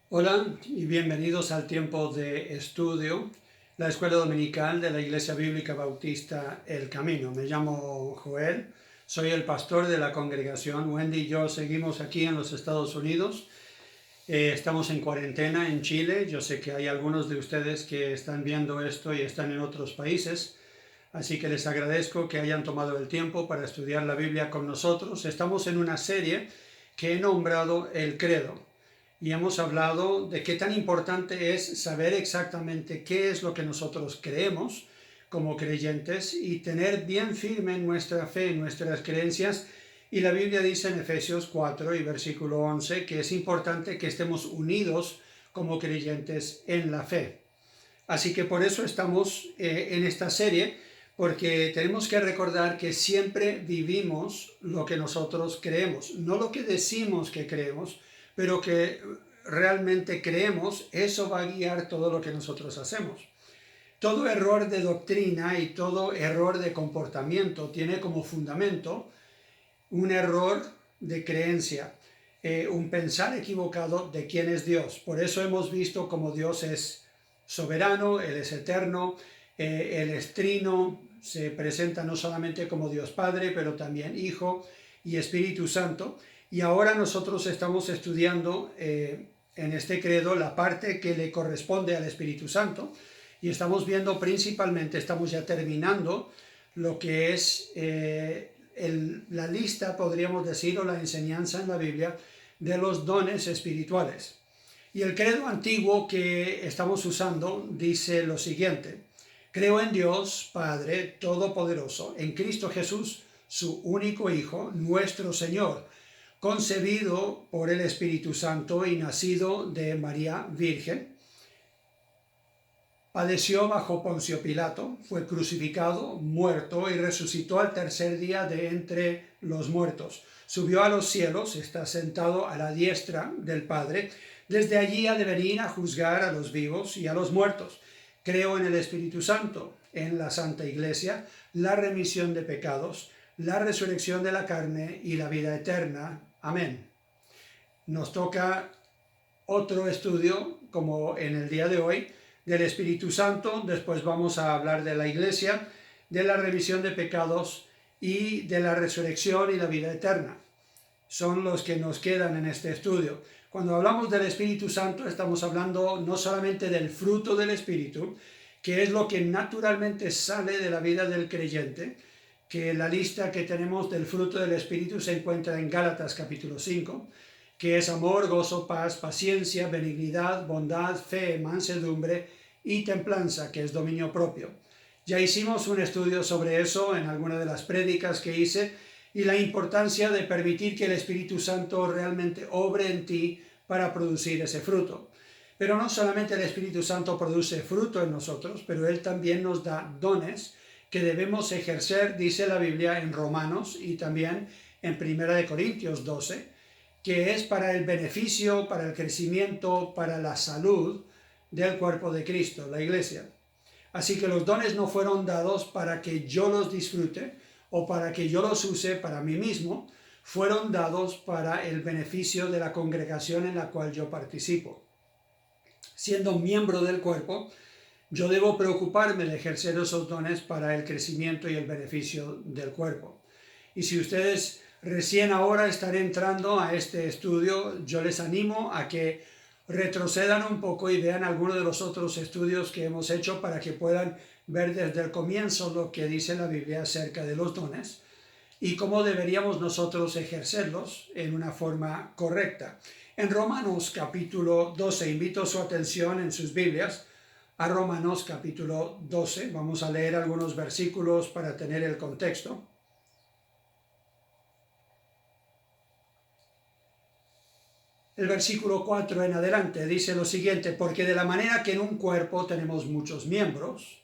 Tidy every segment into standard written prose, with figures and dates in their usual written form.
Hola y bienvenidos al tiempo de estudio, la escuela dominical de la Iglesia Bíblica Bautista El Camino. Me llamo Joel, soy el pastor de la congregación. Wendy y yo seguimos aquí en los Estados Unidos. Estamos en cuarentena en Chile. Yo sé que hay algunos de ustedes que están viendo esto y están en otros países. Así que les agradezco que hayan tomado el tiempo para estudiar la Biblia con nosotros. Estamos en una serie que he nombrado El Credo. Y hemos hablado de qué tan importante es saber exactamente qué es lo que nosotros creemos como creyentes y tener bien firme nuestra fe, nuestras creencias. Y la Biblia dice en Efesios 4 y versículo 11 que es importante que estemos unidos como creyentes en la fe. Así que por eso estamos en esta serie, porque tenemos que recordar que siempre vivimos lo que nosotros creemos, no lo que decimos que creemos, pero que realmente creemos. Eso va a guiar todo lo que nosotros hacemos. Todo error de doctrina y todo error de comportamiento tiene como fundamento un error de creencia, un pensar equivocado de quién es Dios. Por eso hemos visto cómo Dios es soberano, Él es eterno, Él es trino, se presenta no solamente como Dios Padre, pero también Hijo y Espíritu Santo. Y ahora nosotros estamos estudiando en este credo la parte que le corresponde al Espíritu Santo, y estamos viendo principalmente, estamos ya terminando lo que es la lista, podríamos decir, o la enseñanza en la Biblia de los dones espirituales. Y el credo antiguo que estamos usando dice lo siguiente: creo en Dios Padre Todopoderoso, en Cristo Jesús, su único Hijo, nuestro Señor, concebido por el Espíritu Santo y nacido de María Virgen. Padeció bajo Poncio Pilato, fue crucificado, muerto y resucitó al tercer día de entre los muertos. Subió a los cielos, está sentado a la diestra del Padre. Desde allí ha de venir a juzgar a los vivos y a los muertos. Creo en el Espíritu Santo, en la Santa Iglesia, la remisión de pecados, la resurrección de la carne y la vida eterna. Amén. Nos toca otro estudio, como en el día de hoy, del Espíritu Santo. Después vamos a hablar de la Iglesia, de la remisión de pecados y de la resurrección y la vida eterna. Son los que nos quedan en este estudio. Cuando hablamos del Espíritu Santo, estamos hablando no solamente del fruto del Espíritu, que es lo que naturalmente sale de la vida del creyente, que la lista que tenemos del fruto del Espíritu se encuentra en Gálatas capítulo 5, que es amor, gozo, paz, paciencia, benignidad, bondad, fe, mansedumbre y templanza, que es dominio propio. Ya hicimos un estudio sobre eso en alguna de las prédicas que hice, y la importancia de permitir que el Espíritu Santo realmente obre en ti para producir ese fruto. Pero no solamente el Espíritu Santo produce fruto en nosotros, pero Él también nos da dones que debemos ejercer, dice la Biblia en Romanos y también en 1 Corintios 12, que es para el beneficio, para el crecimiento, para la salud del cuerpo de Cristo, la Iglesia. Así que los dones no fueron dados para que yo los disfrute o para que yo los use para mí mismo, fueron dados para el beneficio de la congregación en la cual yo participo. Siendo miembro del cuerpo, yo debo preocuparme de ejercer esos dones para el crecimiento y el beneficio del cuerpo. Y si ustedes recién ahora están entrando a este estudio, yo les animo a que retrocedan un poco y vean algunos de los otros estudios que hemos hecho para que puedan ver desde el comienzo lo que dice la Biblia acerca de los dones y cómo deberíamos nosotros ejercerlos en una forma correcta. En Romanos capítulo 12, invito su atención en sus Biblias a Romanos capítulo 12. Vamos a leer algunos versículos para tener el contexto. El versículo 4 en adelante dice lo siguiente: porque de la manera que en un cuerpo tenemos muchos miembros,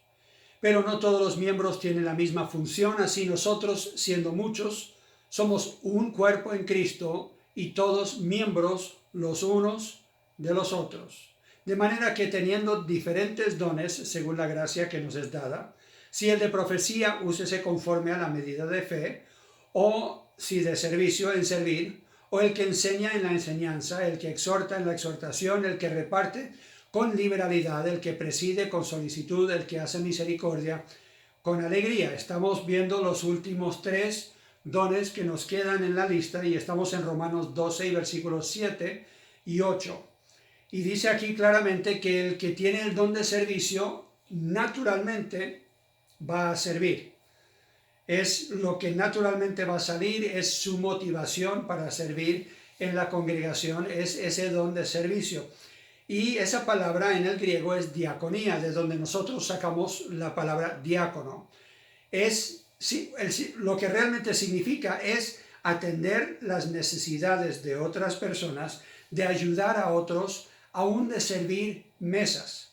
pero no todos los miembros tienen la misma función, así nosotros, siendo muchos, somos un cuerpo en Cristo y todos miembros los unos de los otros. De manera que teniendo diferentes dones, según la gracia que nos es dada, si el de profecía, úsese conforme a la medida de fe, o si de servicio, en servir, o el que enseña en la enseñanza, el que exhorta en la exhortación, el que reparte con liberalidad, el que preside con solicitud, el que hace misericordia con alegría. Estamos viendo los últimos 3 dones que nos quedan en la lista y estamos en Romanos 12 y versículos 7 y 8. Y dice aquí claramente que el que tiene el don de servicio naturalmente va a servir. Es lo que naturalmente va a salir, es su motivación para servir en la congregación, es ese don de servicio. Y esa palabra en el griego es diaconía, de donde nosotros sacamos la palabra diácono. Lo que realmente significa es atender las necesidades de otras personas, de ayudar a otros, aún de servir mesas.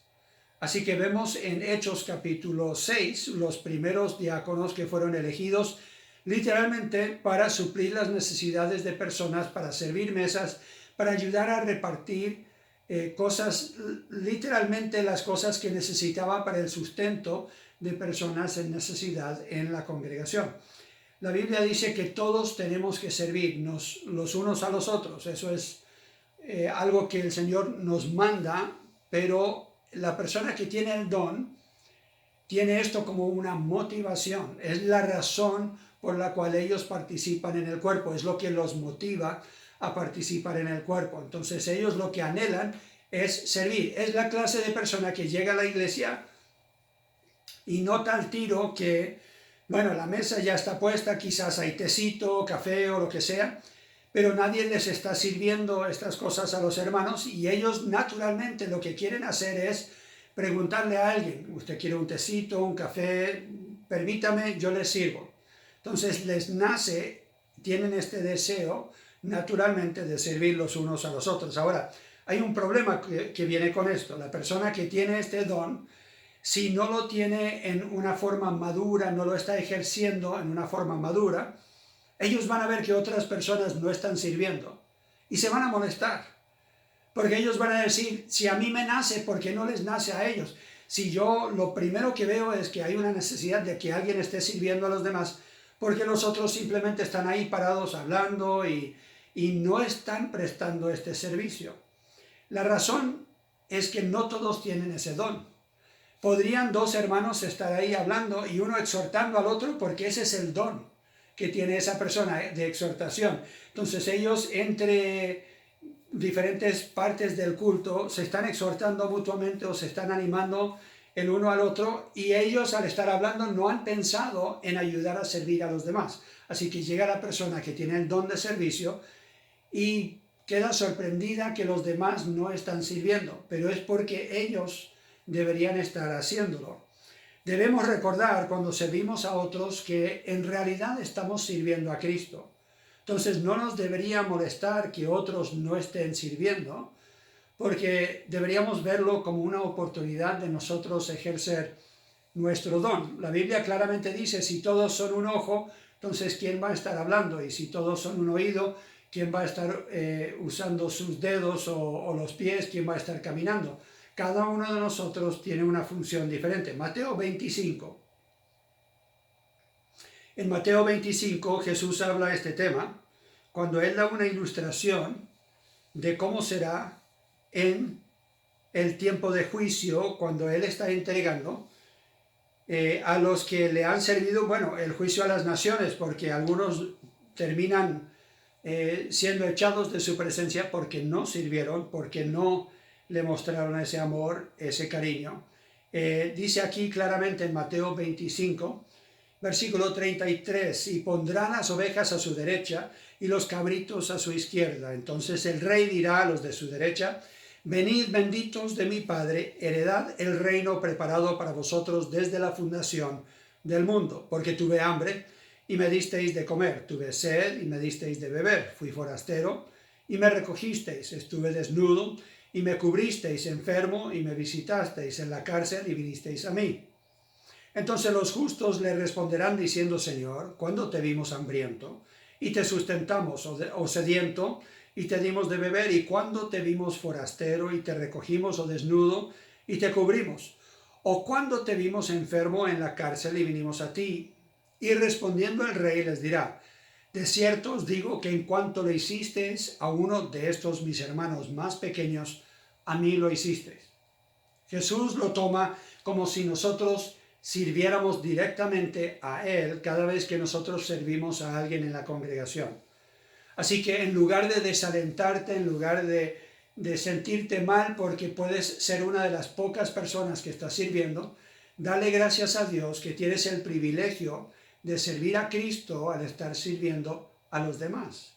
Así que vemos en Hechos capítulo 6 los primeros diáconos que fueron elegidos literalmente para suplir las necesidades de personas, para servir mesas, para ayudar a repartir cosas, literalmente las cosas que necesitaban para el sustento de personas en necesidad en la congregación. La Biblia dice que todos tenemos que servirnos los unos a los otros. Eso es algo que el Señor nos manda, pero la persona que tiene el don tiene esto como una motivación. Es la razón por la cual ellos participan en el cuerpo. Es lo que los motiva a participar en el cuerpo. Entonces ellos lo que anhelan es servir. Es la clase de persona que llega a la iglesia y nota al tiro que, bueno, la mesa ya está puesta, quizás hay tecito, café o lo que sea, pero nadie les está sirviendo estas cosas a los hermanos y ellos naturalmente lo que quieren hacer es preguntarle a alguien, ¿usted quiere un tecito, un café? Permítame, yo les sirvo. Entonces les nace, tienen este deseo naturalmente de servir los unos a los otros. Ahora, hay un problema que viene con esto. La persona que tiene este don, si no lo tiene en una forma madura, no lo está ejerciendo en una forma madura, ellos van a ver que otras personas no están sirviendo y se van a molestar. Porque ellos van a decir, si a mí me nace, ¿por qué no les nace a ellos? Si yo lo primero que veo es que hay una necesidad de que alguien esté sirviendo a los demás, porque los otros simplemente están ahí parados hablando y no están prestando este servicio. La razón es que no todos tienen ese don. Podrían 2 hermanos estar ahí hablando y uno exhortando al otro porque ese es el don que tiene esa persona de exhortación. Entonces ellos entre diferentes partes del culto se están exhortando mutuamente o se están animando el uno al otro y ellos al estar hablando no han pensado en ayudar a servir a los demás. Así que llega la persona que tiene el don de servicio y queda sorprendida que los demás no están sirviendo, pero es porque ellos deberían estar haciéndolo. Debemos recordar cuando servimos a otros que en realidad estamos sirviendo a Cristo. Entonces no nos debería molestar que otros no estén sirviendo, porque deberíamos verlo como una oportunidad de nosotros ejercer nuestro don. La Biblia claramente dice, si todos son un ojo, entonces ¿quién va a estar hablando? Y si todos son un oído, ¿quién va a estar usando sus dedos o los pies? ¿Quién va a estar caminando? Cada uno de nosotros tiene una función diferente. Mateo 25. En Mateo 25 Jesús habla de este tema cuando Él da una ilustración de cómo será en el tiempo de juicio, cuando Él está entregando a los que le han servido, bueno, el juicio a las naciones, porque algunos terminan siendo echados de su presencia porque no sirvieron, porque no le mostraron ese amor, ese cariño. Dice aquí claramente en Mateo 25, versículo 33, y pondrán las ovejas a su derecha y los cabritos a su izquierda. Entonces el rey dirá a los de su derecha, venid benditos de mi Padre, heredad el reino preparado para vosotros desde la fundación del mundo, porque tuve hambre y me disteis de comer, tuve sed y me disteis de beber, fui forastero y me recogisteis, estuve desnudo y me cubristeis, enfermo y me visitasteis, en la cárcel y vinisteis a mí. Entonces los justos le responderán diciendo, Señor, ¿cuándo te vimos hambriento y te sustentamos, o sediento y te dimos de beber? ¿Y cuándo te vimos forastero y te recogimos, o desnudo y te cubrimos? ¿O cuándo te vimos enfermo en la cárcel y vinimos a ti? Y respondiendo el rey les dirá, De cierto os digo que en cuanto lo hicisteis a uno de estos mis hermanos más pequeños, a mí lo hicisteis. Jesús lo toma como si nosotros sirviéramos directamente a Él cada vez que nosotros servimos a alguien en la congregación. Así que en lugar de desalentarte, en lugar de sentirte mal porque puedes ser una de las pocas personas que estás sirviendo, dale gracias a Dios que tienes el privilegio de servir a Cristo al estar sirviendo a los demás.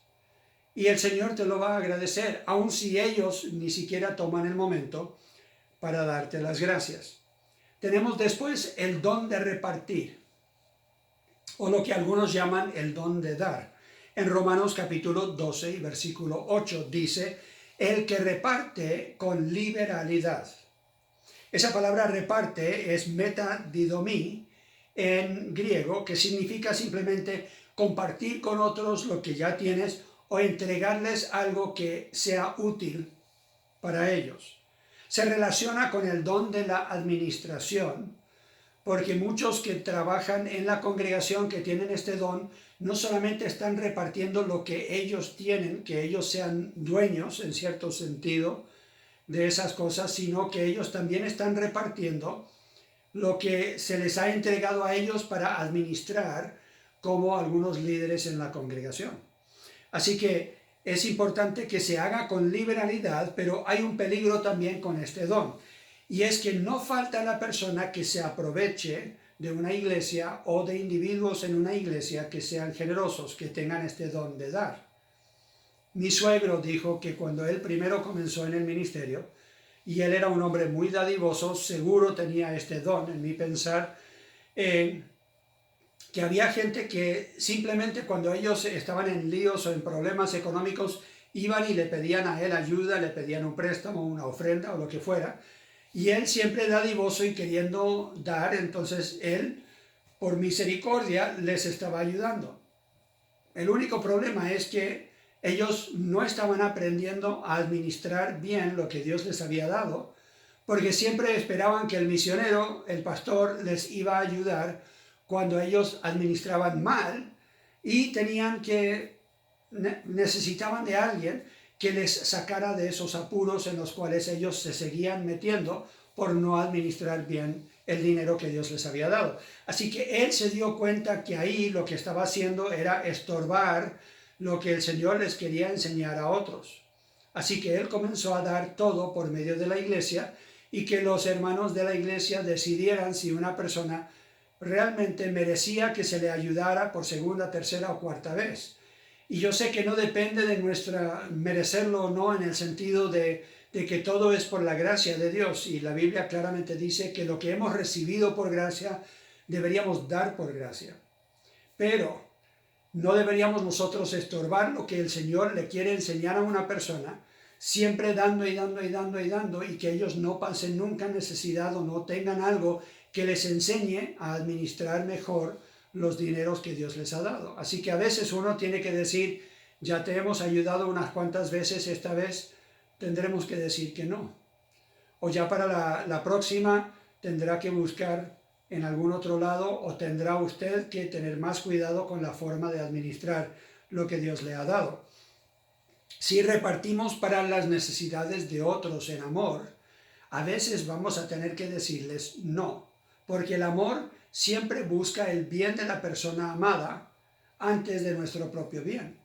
Y el Señor te lo va a agradecer, aun si ellos ni siquiera toman el momento para darte las gracias. Tenemos después el don de repartir, o lo que algunos llaman el don de dar. En Romanos capítulo 12 y versículo 8 dice, el que reparte con liberalidad. Esa palabra reparte es metadidomi en griego, que significa simplemente compartir con otros lo que ya tienes o entregarles algo que sea útil para ellos. Se relaciona con el don de la administración, porque muchos que trabajan en la congregación que tienen este don, no solamente están repartiendo lo que ellos tienen, que ellos sean dueños en cierto sentido de esas cosas, sino que ellos también están repartiendo lo que se les ha entregado a ellos para administrar como algunos líderes en la congregación. Así que es importante que se haga con liberalidad, pero hay un peligro también con este don. Y es que no falta la persona que se aproveche de una iglesia o de individuos en una iglesia que sean generosos, que tengan este don de dar. Mi suegro dijo que cuando él primero comenzó en el ministerio, y él era un hombre muy dadivoso, seguro tenía este don, en mi pensar, que había gente que simplemente cuando ellos estaban en líos o en problemas económicos, iban y le pedían a él ayuda, le pedían un préstamo, una ofrenda o lo que fuera, y él siempre dadivoso y queriendo dar, entonces él, por misericordia, les estaba ayudando. El único problema es que ellos no estaban aprendiendo a administrar bien lo que Dios les había dado, porque siempre esperaban que el misionero, el pastor, les iba a ayudar cuando ellos administraban mal y necesitaban de alguien que les sacara de esos apuros en los cuales ellos se seguían metiendo por no administrar bien el dinero que Dios les había dado. Así que él se dio cuenta que ahí lo que estaba haciendo era estorbar lo que el Señor les quería enseñar a otros. Así que él comenzó a dar todo por medio de la iglesia y que los hermanos de la iglesia decidieran si una persona realmente merecía que se le ayudara por segunda, tercera o cuarta vez. Y yo sé que no depende de nuestra merecerlo o no, en el sentido de que todo es por la gracia de Dios, y la Biblia claramente dice que lo que hemos recibido por gracia deberíamos dar por gracia. Pero no deberíamos nosotros estorbar lo que el Señor le quiere enseñar a una persona, siempre dando y dando y dando y dando, y que ellos no pasen nunca necesidad o no tengan algo que les enseñe a administrar mejor los dineros que Dios les ha dado. Así que a veces uno tiene que decir, ya te hemos ayudado unas cuantas veces, esta vez tendremos que decir que no. O ya para la próxima tendrá que buscar en algún otro lado, o tendrá usted que tener más cuidado con la forma de administrar lo que Dios le ha dado. Si repartimos para las necesidades de otros en amor, a veces vamos a tener que decirles no, porque el amor siempre busca el bien de la persona amada antes de nuestro propio bien.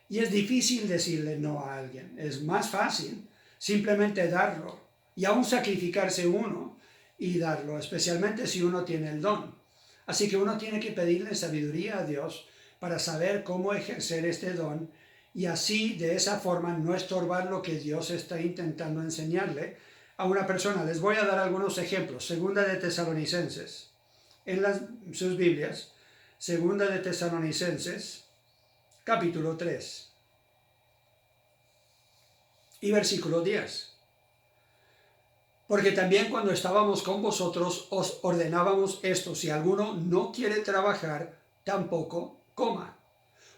Y es difícil decirle no a alguien, es más fácil simplemente darlo y aún sacrificarse uno y darlo, especialmente si uno tiene el don. Así que uno tiene que pedirle sabiduría a Dios para saber cómo ejercer este don y así de esa forma no estorbar lo que Dios está intentando enseñarle a una persona. Les voy a dar algunos ejemplos. Segunda de Tesalonicenses, en sus Biblias, Segunda de Tesalonicenses, capítulo 3 y versículo 10. Porque también cuando estábamos con vosotros os ordenábamos esto: si alguno no quiere trabajar, tampoco coma.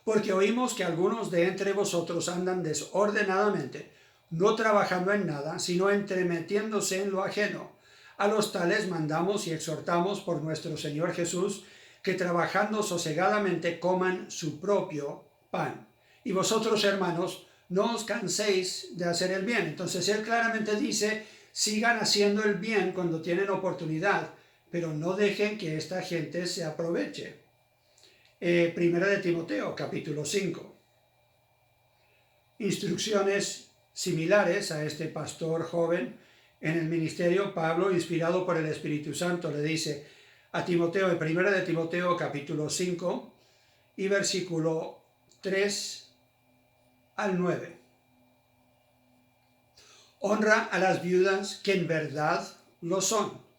Porque oímos que algunos de entre vosotros andan desordenadamente, no trabajando en nada, sino entremetiéndose en lo ajeno. A los tales mandamos y exhortamos por nuestro Señor Jesús, que trabajando sosegadamente coman su propio pan. Y vosotros, hermanos, no os canséis de hacer el bien. Entonces él claramente dice, sigan haciendo el bien cuando tienen oportunidad, pero no dejen que esta gente se aproveche. Primera de Timoteo, capítulo 5. Instrucciones similares a este pastor joven en el ministerio. Pablo, inspirado por el Espíritu Santo, le dice a Timoteo, en Primera de Timoteo, capítulo 5, y versículo 3 al 9. Honra a las viudas que en verdad lo son.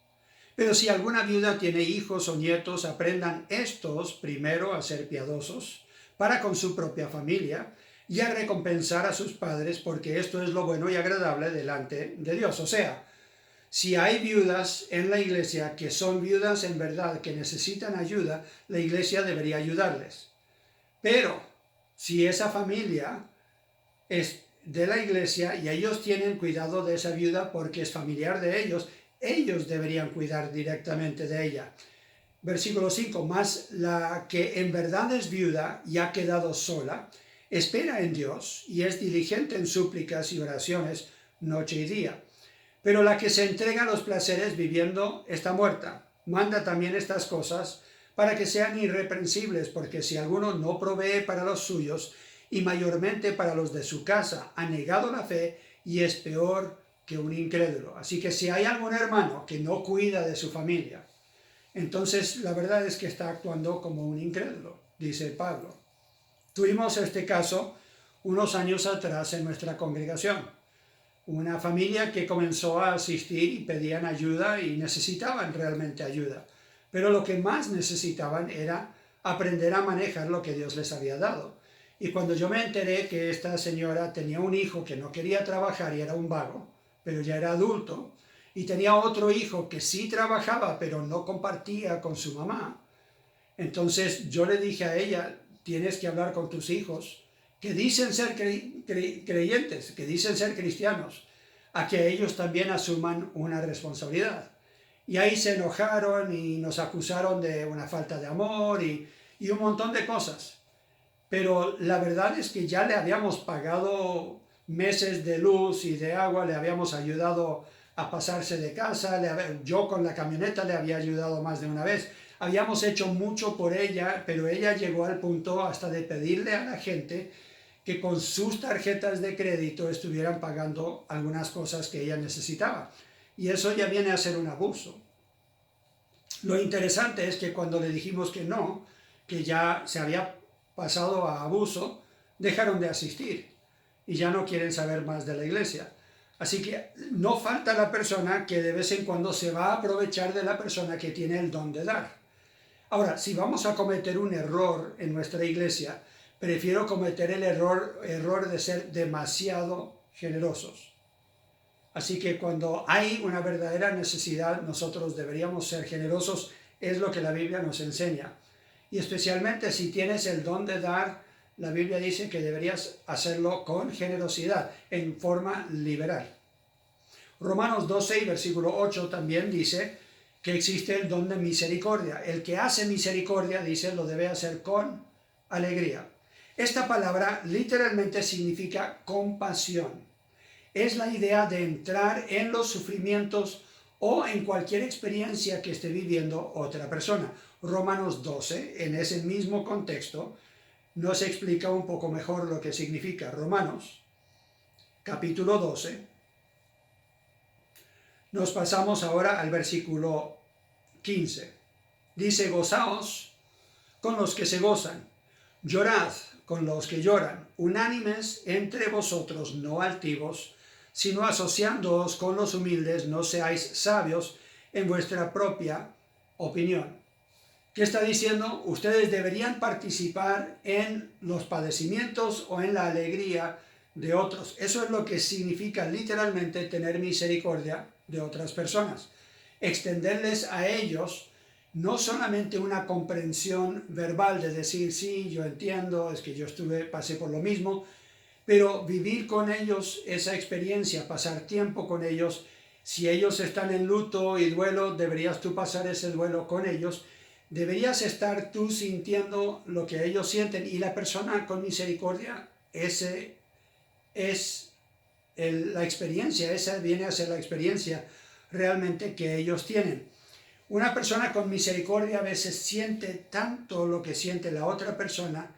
Pero si alguna viuda tiene hijos o nietos, aprendan estos primero a ser piadosos para con su propia familia y a recompensar a sus padres, porque esto es lo bueno y agradable delante de Dios. O sea, si hay viudas en la iglesia que son viudas en verdad, que necesitan ayuda, la iglesia debería ayudarles. Pero si esa familia es de la iglesia y ellos tienen cuidado de esa viuda porque es familiar de ellos deberían cuidar directamente de ella. Versículo 5, más la que en verdad es viuda y ha quedado sola, espera en Dios y es diligente en súplicas y oraciones noche y día. Pero la que se entrega a los placeres viviendo está muerta. Manda también estas cosas para que sean irreprensibles, porque si alguno no provee para los suyos, y mayormente para los de su casa, ha negado la fe y es peor que un incrédulo. Así que si hay algún hermano que no cuida de su familia, entonces la verdad es que está actuando como un incrédulo, dice Pablo. Tuvimos este caso unos años atrás en nuestra congregación. Una familia que comenzó a asistir y pedían ayuda y necesitaban realmente ayuda. Pero lo que más necesitaban era aprender a manejar lo que Dios les había dado. Y cuando yo me enteré que esta señora tenía un hijo que no quería trabajar y era un vago, pero ya era adulto, y tenía otro hijo que sí trabajaba, pero no compartía con su mamá, entonces yo le dije a ella, tienes que hablar con tus hijos, que dicen ser creyentes, que dicen ser cristianos, a que ellos también asuman una responsabilidad. Y ahí se enojaron y nos acusaron de una falta de amor y un montón de cosas. Pero la verdad es que ya le habíamos pagado meses de luz y de agua, le habíamos ayudado a pasarse de casa, yo con la camioneta le había ayudado más de una vez. Habíamos hecho mucho por ella, pero ella llegó al punto hasta de pedirle a la gente que con sus tarjetas de crédito estuvieran pagando algunas cosas que ella necesitaba. Y eso ya viene a ser un abuso. Lo interesante es que cuando le dijimos que no, que ya se había pasado a abuso, dejaron de asistir y ya no quieren saber más de la iglesia. Así que no falta la persona que de vez en cuando se va a aprovechar de la persona que tiene el don de dar. Ahora, si vamos a cometer un error en nuestra iglesia, prefiero cometer el error de ser demasiado generosos. Así que cuando hay una verdadera necesidad, nosotros deberíamos ser generosos, es lo que la Biblia nos enseña. Y especialmente si tienes el don de dar, la Biblia dice que deberías hacerlo con generosidad, en forma liberal. Romanos 12 y versículo 8 también dice que existe el don de misericordia. El que hace misericordia, dice, lo debe hacer con alegría. Esta palabra literalmente significa compasión. Es la idea de entrar en los sufrimientos o en cualquier experiencia que esté viviendo otra persona. Romanos 12, en ese mismo contexto, nos explica un poco mejor lo que significa. Romanos, capítulo 12. Nos pasamos ahora al versículo 15. Dice, gozaos con los que se gozan, llorad con los que lloran, unánimes entre vosotros, no altivos, sino asociándoos con los humildes, no seáis sabios en vuestra propia opinión. ¿Qué está diciendo? Ustedes deberían participar en los padecimientos o en la alegría de otros. Eso es lo que significa literalmente tener misericordia de otras personas. Extenderles a ellos no solamente una comprensión verbal de decir, sí, yo entiendo, es que yo pasé por lo mismo, pero vivir con ellos esa experiencia, pasar tiempo con ellos. Si ellos están en luto y duelo, deberías tú pasar ese duelo con ellos, deberías estar tú sintiendo lo que ellos sienten, y la persona con misericordia, ese es la experiencia, esa viene a ser la experiencia realmente que ellos tienen. Una persona con misericordia a veces siente tanto lo que siente la otra persona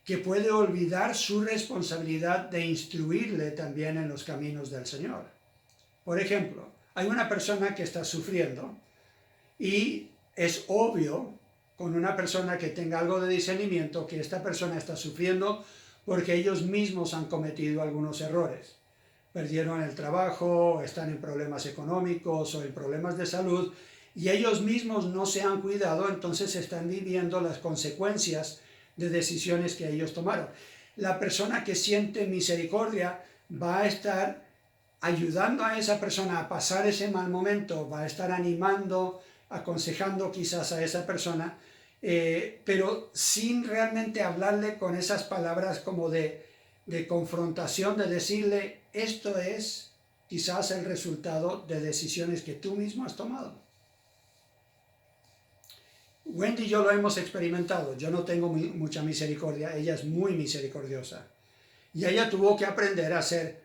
que puede olvidar su responsabilidad de instruirle también en los caminos del Señor. Por ejemplo, hay una persona que está sufriendo y es obvio con una persona que tenga algo de discernimiento que esta persona está sufriendo porque ellos mismos han cometido algunos errores. Perdieron el trabajo, están en problemas económicos o en problemas de salud y ellos mismos no se han cuidado, entonces están viviendo las consecuencias de decisiones que ellos tomaron. La persona que siente misericordia va a estar ayudando a esa persona a pasar ese mal momento, va a estar animando, aconsejando quizás a esa persona, pero sin realmente hablarle con esas palabras como de confrontación, de decirle, esto es quizás el resultado de decisiones que tú mismo has tomado. Wendy y yo lo hemos experimentado. Yo no tengo mucha misericordia, ella es muy misericordiosa. Y ella tuvo que aprender a ser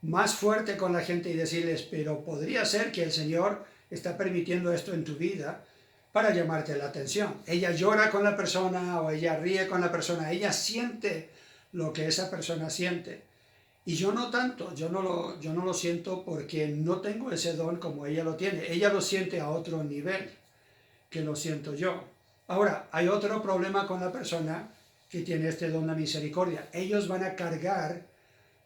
más fuerte con la gente y decirles, pero podría ser que el Señor está permitiendo esto en tu vida para llamarte la atención. Ella llora con la persona o ella ríe con la persona, ella siente lo que esa persona siente. Y yo no tanto, yo no lo siento porque no tengo ese don como ella lo tiene. Ella lo siente a otro nivel que lo siento yo. Ahora, hay otro problema con la persona que tiene este don de misericordia. Ellos van a cargar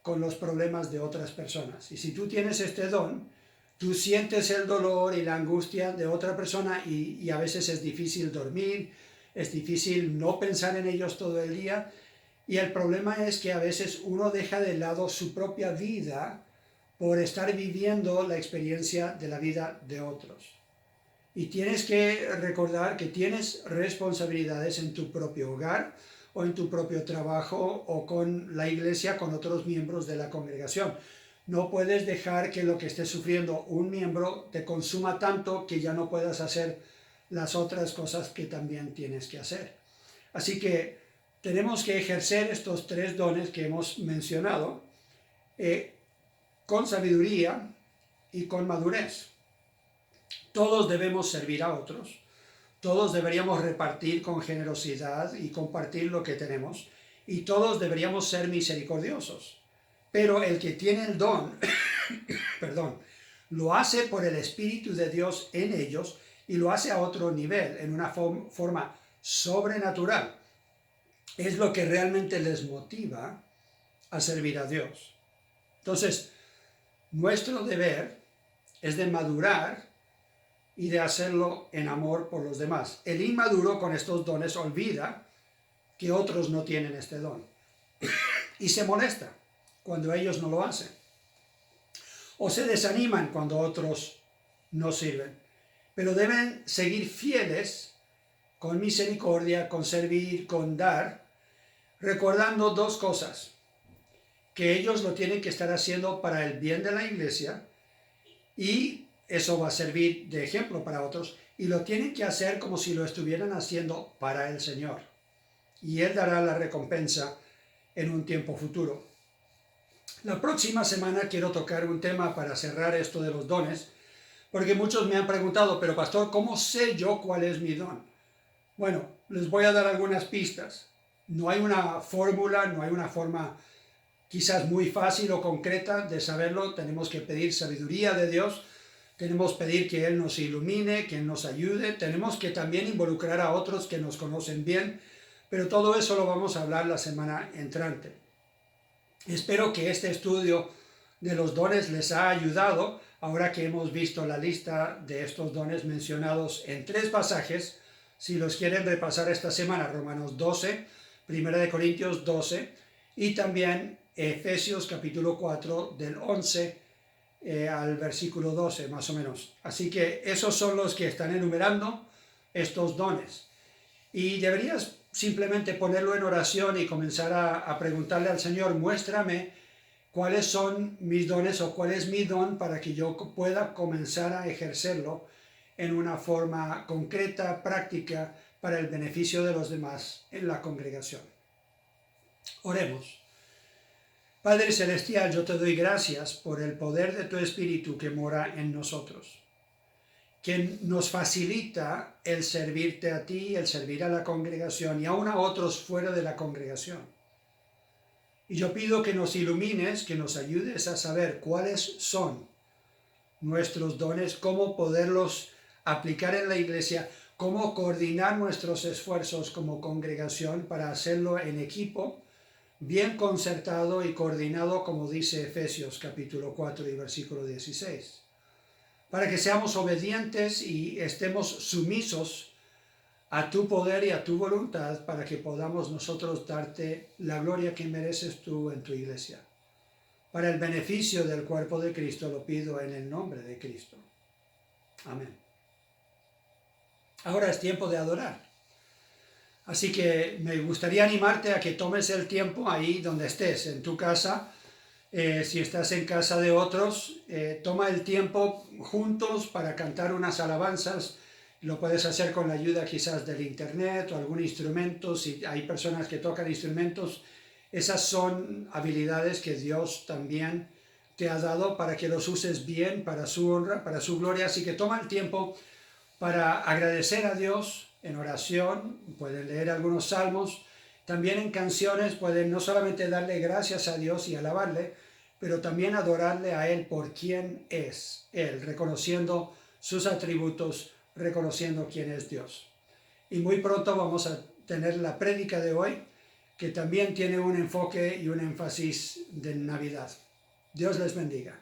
con los problemas de otras personas. Y si tú tienes este don, tú sientes el dolor y la angustia de otra persona y a veces es difícil dormir, es difícil no pensar en ellos todo el día. Y el problema es que a veces uno deja de lado su propia vida por estar viviendo la experiencia de la vida de otros. Y tienes que recordar que tienes responsabilidades en tu propio hogar o en tu propio trabajo o con la iglesia, con otros miembros de la congregación. No puedes dejar que lo que esté sufriendo un miembro te consuma tanto que ya no puedas hacer las otras cosas que también tienes que hacer. Así que tenemos que ejercer estos 3 dones que hemos mencionado con sabiduría y con madurez. Todos debemos servir a otros, todos deberíamos repartir con generosidad y compartir lo que tenemos, y todos deberíamos ser misericordiosos. Pero el que tiene el don, perdón, lo hace por el Espíritu de Dios en ellos y lo hace a otro nivel, en una forma sobrenatural. Es lo que realmente les motiva a servir a Dios. Entonces, nuestro deber es de madurar y de hacerlo en amor por los demás. El inmaduro con estos dones olvida que otros no tienen este don y se molesta cuando ellos no lo hacen, o se desaniman cuando otros no sirven, pero deben seguir fieles con misericordia, con servir, con dar, recordando 2 cosas: que ellos lo tienen que estar haciendo para el bien de la iglesia, y eso va a servir de ejemplo para otros, y lo tienen que hacer como si lo estuvieran haciendo para el Señor, y Él dará la recompensa en un tiempo futuro. La próxima semana quiero tocar un tema para cerrar esto de los dones, porque muchos me han preguntado, pero pastor, ¿cómo sé yo cuál es mi don? Bueno, les voy a dar algunas pistas. No hay una fórmula, no hay una forma quizás muy fácil o concreta de saberlo. Tenemos que pedir sabiduría de Dios, tenemos que pedir que Él nos ilumine, que Él nos ayude, tenemos que también involucrar a otros que nos conocen bien, pero todo eso lo vamos a hablar la semana entrante. Espero que este estudio de los dones les ha ayudado, ahora que hemos visto la lista de estos dones mencionados en 3 pasajes. Si los quieren repasar esta semana, Romanos 12, 1 Corintios 12 y también Efesios capítulo 4 del 11 al versículo 12 más o menos. Así que esos son los que están enumerando estos dones. Y deberías simplemente ponerlo en oración y comenzar a preguntarle al Señor, muéstrame cuáles son mis dones o cuál es mi don para que yo pueda comenzar a ejercerlo en una forma concreta, práctica, para el beneficio de los demás en la congregación. Oremos. Padre Celestial, yo te doy gracias por el poder de tu Espíritu que mora en nosotros, que nos facilita el servirte a ti, el servir a la congregación y aún a otros fuera de la congregación. Y yo pido que nos ilumines, que nos ayudes a saber cuáles son nuestros dones, cómo poderlos aplicar en la iglesia, cómo coordinar nuestros esfuerzos como congregación para hacerlo en equipo, bien concertado y coordinado, como dice Efesios capítulo 4 y versículo 16. Para que seamos obedientes y estemos sumisos a tu poder y a tu voluntad, para que podamos nosotros darte la gloria que mereces tú en tu iglesia. Para el beneficio del cuerpo de Cristo lo pido en el nombre de Cristo. Amén. Ahora es tiempo de adorar. Así que me gustaría animarte a que tomes el tiempo ahí donde estés, en tu casa. Si estás en casa de otros, toma el tiempo juntos para cantar unas alabanzas. Lo puedes hacer con la ayuda quizás del internet o algún instrumento. Si hay personas que tocan instrumentos, esas son habilidades que Dios también te ha dado para que los uses bien, para su honra, para su gloria. Así que toma el tiempo para agradecer a Dios en oración. Pueden leer algunos salmos. También en canciones pueden no solamente darle gracias a Dios y alabarle, pero también adorarle a Él por quién es Él, reconociendo sus atributos, reconociendo quién es Dios. Y muy pronto vamos a tener la prédica de hoy, que también tiene un enfoque y un énfasis de Navidad. Dios les bendiga.